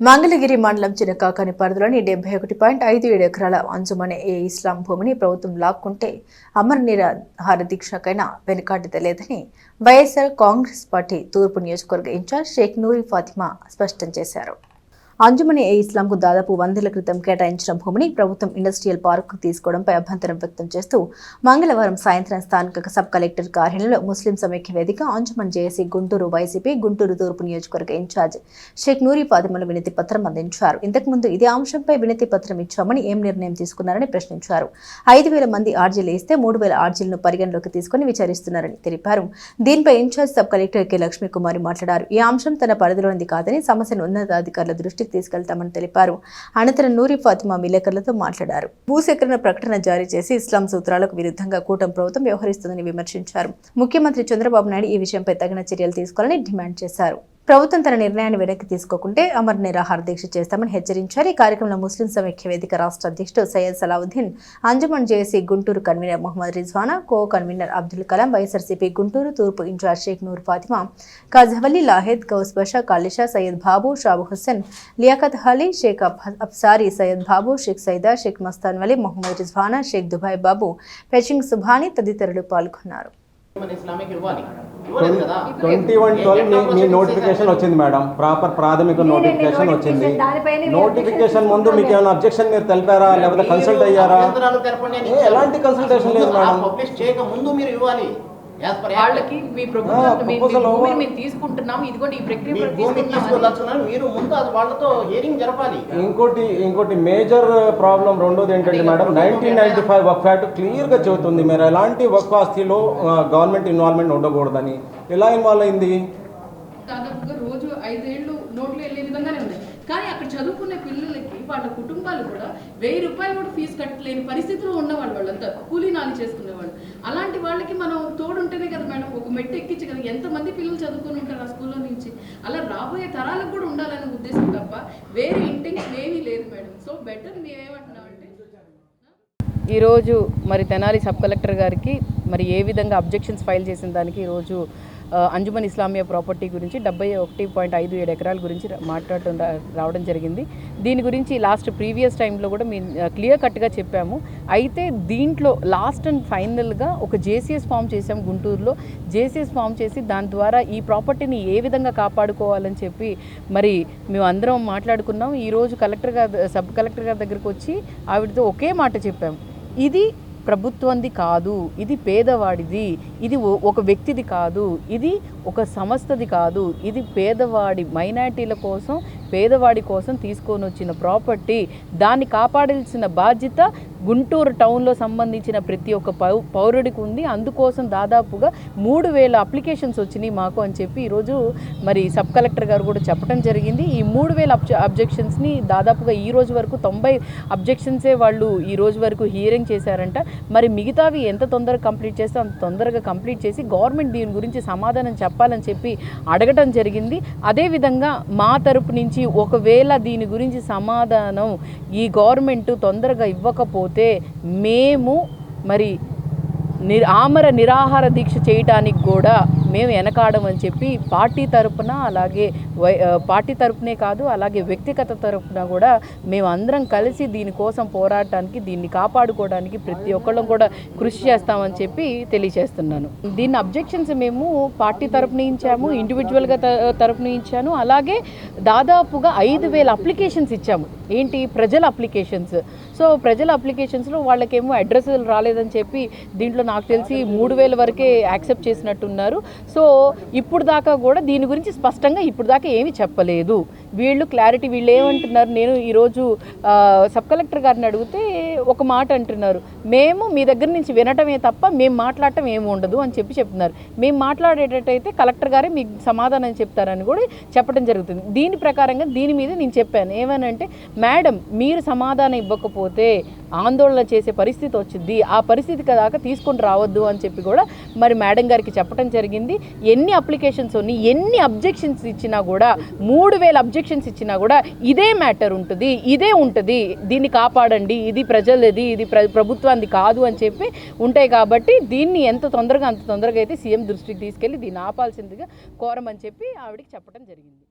మంగళగిరి మండలం చినకాకాని పరిధిలోని 71.57 ఎకరాల అంజుమనే ఇస్లాం భూమిని ప్రభుత్వం లాక్కుంటే అమర నిరాహార దీక్షకైనా వెనుకాడలేదని వైఎస్ఆర్ కాంగ్రెస్ పార్టీ తూర్పు నియోజకవర్గ ఇన్ఛార్జ్ షేక్ నూరి ఫాతిమా స్పష్టం చేశారు. అంజుమనే ఇస్లాంకు దాదాపు 100 ఏళ్ల క్రితం కేటాయించిన భూమిని ప్రభుత్వం ఇండస్ట్రియల్ పార్కు తీసుకోవడంపై అభ్యంతరం వ్యక్తం చేస్తూ మంగళవారం సాయంత్రం స్థానిక సబ్ కలెక్టర్ కార్యాలయంలో ముస్లిం సమైక్య వేదిక అంజుమన్ జేఏసీ గుంటూరు వైసీపీ గుంటూరు తూర్పు నియోజకవర్గ ఇన్ఛార్జ్ షేక్ నూరి ఫాతిమాలు వినతి పత్రం అందించారు. ఇంతకుముందు ఇదే అంశంపై వినతి పత్రం ఇచ్చామని ఏం నిర్ణయం తీసుకున్నారని ప్రశ్నించారు. 5,000 మంది ఆర్జీలు ఇస్తే 3,000 ఆర్జీలను పరిగణలోకి తీసుకుని విచారిస్తున్నారని తెలిపారు. దీనిపై in-charge sub collector K Lakshmikumari మాట్లాడారు. ఈ అంశం తన పరిధిలోనిది కాదని సమస్యను ఉన్నతాధికారుల దృష్టికి తీసుకెళ్తామని తెలిపారు. అనంతరం నూరి ఫాతిమా విలేకరులతో మాట్లాడారు. భూసేకరణ ప్రకటన జారీ చేసి ఇస్లాం సూత్రాలకు విరుద్ధంగా కూటమి ప్రభుత్వం వ్యవహరిస్తుందని విమర్శించారు. ముఖ్యమంత్రి చంద్రబాబు నాయుడు ఈ విషయంపై తగిన చర్యలు తీసుకోవాలని డిమాండ్ చేశారు. ప్రభుత్వం తన నిర్ణయాన్ని వెనక్కి తీసుకోకుంటే అమర నిరాహార దీక్ష చేస్తామని హెచ్చరించారు. ఈ కార్యక్రమంలో ముస్లిం సమైక్య వేదిక రాష్ట్ర అధ్యక్షుడు Syed Salauddin, Anjuman JAC Guntur convener Mohammed Rizwana, co convener Abdul Kalam, YSRCP Guntur తూర్పు ఇన్ఛార్జ్ షేక్ నూర్ ఫాతిమా, కాజవల్లి లాహెద్, గౌస్ బషా, కాలిషా, సయ్యద్ బాబు, షాబు హుస్సేన్, లియాఖత్ అలీ, షేక్ అబ్సారీ, సయ్యద్ బాబు, షేక్ సైదా, షేక్ మస్తాన్ వలీ, మొహమ్మద్ రిజ్వానా, షేక్ దుబాయ్ బాబు, పెచింగ్ సుభాని తదితరులు పాల్గొన్నారు. 2112 మీ నోటిఫికేషన్ వచ్చింది మేడం, ప్రాపర్ ప్రాథమిక నోటిఫికేషన్ వచ్చింది. నోటిఫికేషన్ ముందు మీకు ఏమైనా అబ్జెక్షన్ మీరు తెలిపారా, లేకపోతే కన్సల్ట్ అయ్యారా? ఎలాంటి కన్సల్టేషన్ లేదు మేడం. పబ్లిష్ చేయక ముందు మీరు ఇవ్వాలి. వాళ్ళకి మీ ప్రభుత్వం మేము తీసుకుంటున్నాం, ఇదిగోండి ఈ ప్రక్రియ మీరు ముందు అది వాళ్ళతో హియరింగ్ జరపాలి. ఇంకోటి మేజర్ ప్రాబ్లం రెండోది ఏంటంటే మేడం, 1995 వక్ఫ్ యాక్ట్ క్లియర్ గా చెబుతుంది మీరు ఎలాంటి వక్ఫ్ ఆస్తిలో గవర్నమెంట్ ఇన్వాల్వ్మెంట్ ఉండకూడదని. ఎలా ఇన్వాల్వ్ అయింది? దాదాపుగా రోజు 5 ఏళ్ళు నోట్లు వెళ్ళే విధంగానే ఉన్నాయి. కానీ అక్కడ చదువుకునే పిల్లలకి వాళ్ళ కుటుంబాలు కూడా 1000 రూపాయలు కూడా ఫీజు కట్టలేని పరిస్థితిలో ఉన్నవాళ్ళు, వాళ్ళంతా కూలీ నాలి చేసుకునేవాళ్ళు. అలాంటి వాళ్ళకి మనం తోడుంటేనే కదా మేడం ఒక మెట్టు ఎక్కించి కదా. ఎంతమంది పిల్లలు చదువుకొని ఉంటారు ఆ స్కూల్లో నుంచి. అలా రాబోయే తరాలకు కూడా ఉండాలనే ఉద్దేశం తప్ప వేరే ఇంటెన్షన్ ఏమీ లేదు మేడం. సో బెటర్ మేమేమంటున్నామంటే, ఈరోజు మరి తెనాలి సబ్ కలెక్టర్ గారికి మరి ఏ విధంగా అబ్జెక్షన్స్ ఫైల్ చేసిన దానికి ఈరోజు అంజుమన్ ఇస్లామియా ప్రాపర్టీ గురించి 71.57 ఎకరాల గురించి రావడం జరిగింది. దీని గురించి లాస్ట్ ప్రీవియస్ టైంలో కూడా మేము క్లియర్ కట్గా చెప్పాము. అయితే దీంట్లో లాస్ట్ అండ్ ఫైనల్గా ఒక జేసీఎస్ ఫామ్ చేసాము గుంటూరులో. జేసీఎస్ ఫామ్ చేసి దాని ద్వారా ఈ ప్రాపర్టీని ఏ విధంగా కాపాడుకోవాలని చెప్పి మరి మేము అందరం మాట్లాడుకున్నాం. ఈరోజు కలెక్టర్ గారు సబ్ కలెక్టర్ గారి దగ్గరికి వచ్చి ఆవిడతో ఒకే మాట చెప్పాము, ఇది ప్రభుత్వంది కాదు, ఇది పేదవాడిది, ఇది ఒక వ్యక్తిది కాదు, ఇది ఒక సంస్థది కాదు, ఇది పేదవాడి మైనారిటీల కోసం పేదవాడి కోసం తీసుకొని వచ్చిన ప్రాపర్టీ. దాన్ని కాపాడాల్సిన బాధ్యత గుంటూరు టౌన్లో సంబంధించిన ప్రతి ఒక్క పౌరుడికి ఉంది. అందుకోసం దాదాపుగా 3,000 అప్లికేషన్స్ వచ్చినాయి మాకు అని చెప్పి ఈరోజు మరి సబ్ కలెక్టర్ గారు కూడా చెప్పడం జరిగింది. ఈ 3,000 అబ్జెక్షన్స్ని దాదాపుగా ఈ రోజు వరకు 90 అబ్జెక్షన్సే వాళ్ళు ఈ రోజు వరకు హియరింగ్ చేశారంట. మరి మిగతావి ఎంత తొందరగా కంప్లీట్ చేస్తే అంత తొందరగా కంప్లీట్ చేసి గవర్నమెంట్ దీని గురించి సమాధానం చెప్పాలని చెప్పి అడగటం జరిగింది. అదేవిధంగా మా తరపు నుంచి ఒకవేళ దీని గురించి సమాధానం ఈ గవర్నమెంట్ తొందరగా ఇవ్వకపోతే మేము మరి ఆమర నిరాహార దీక్ష చేయటానికి కూడా మేము వెనకాడమని చెప్పి పార్టీ తరపున, అలాగే పార్టీ తరపునే కాదు అలాగే వ్యక్తిగత తరపున కూడా మేము అందరం కలిసి దీనికోసం పోరాటానికి, దీన్ని కాపాడుకోవడానికి ప్రతి ఒక్కళ్ళం కూడా కృషి చేస్తామని చెప్పి తెలియజేస్తున్నాను. దీన్ని అబ్జెక్షన్స్ మేము పార్టీ తరపున ఇచ్చాము, ఇండివిజువల్గా తరపున ఇచ్చాను. అలాగే దాదాపుగా 5,000 అప్లికేషన్స్ ఇచ్చాము. ఏంటి? ప్రజల అప్లికేషన్స్. సో ప్రజల అప్లికేషన్స్లో వాళ్ళకేమో అడ్రస్లు రాలేదని చెప్పి దీంట్లో నాకు తెలిసి 3,000 వరకే యాక్సెప్ట్ చేసినట్టున్నారు. సో ఇప్పుడు దాకా కూడా దీని గురించి స్పష్టంగా ఇప్పుడు దాకా ఏమీ చెప్పలేదు వీళ్ళు. క్లారిటీ వీళ్ళు ఏమంటున్నారు, నేను ఈరోజు సబ్ కలెక్టర్ గారిని అడిగితే ఒక మాట అంటున్నారు, మేము మీ దగ్గర నుంచి వినటమే తప్ప మేము మాట్లాడటం ఏమి ఉండదు అని చెప్పి చెప్తున్నారు. మేము మాట్లాడేటట్టయితే కలెక్టర్ గారే మీకు సమాధానం చెప్తారని కూడా చెప్పడం జరుగుతుంది. దీని ప్రకారంగా దీని మీద నేను చెప్పాను ఏమనంటే, మేడం మీరు సమాధానం ఇవ్వకపోతే ఆందోళన చేసే పరిస్థితి వచ్చింది, ఆ పరిస్థితి దాకా తీసుకొని రావద్దు అని చెప్పి కూడా మరి మేడం గారికి చెప్పడం జరిగింది. ఎన్ని అప్లికేషన్స్ ఉన్నాయి, ఎన్ని అబ్జెక్షన్స్ ఇచ్చినా కూడా 3,000 అబ్జెక్షన్స్ ఇచ్చినా కూడా ఇదే మ్యాటర్ ఉంటుంది, ఇదే ఉంటుంది, దీన్ని కాపాడండి, ఇది ప్రజలది, ఇది ప్రభుత్వానికి కాదు అని చెప్పి ఉంటాయి. కాబట్టి దీన్ని ఎంత తొందరగా అంత తొందరగా అయితే సీఎం దృష్టికి తీసుకెళ్ళి దీన్ని ఆపాల్సిందిగా కోరమని చెప్పి ఆవిడకి చెప్పడం జరిగింది.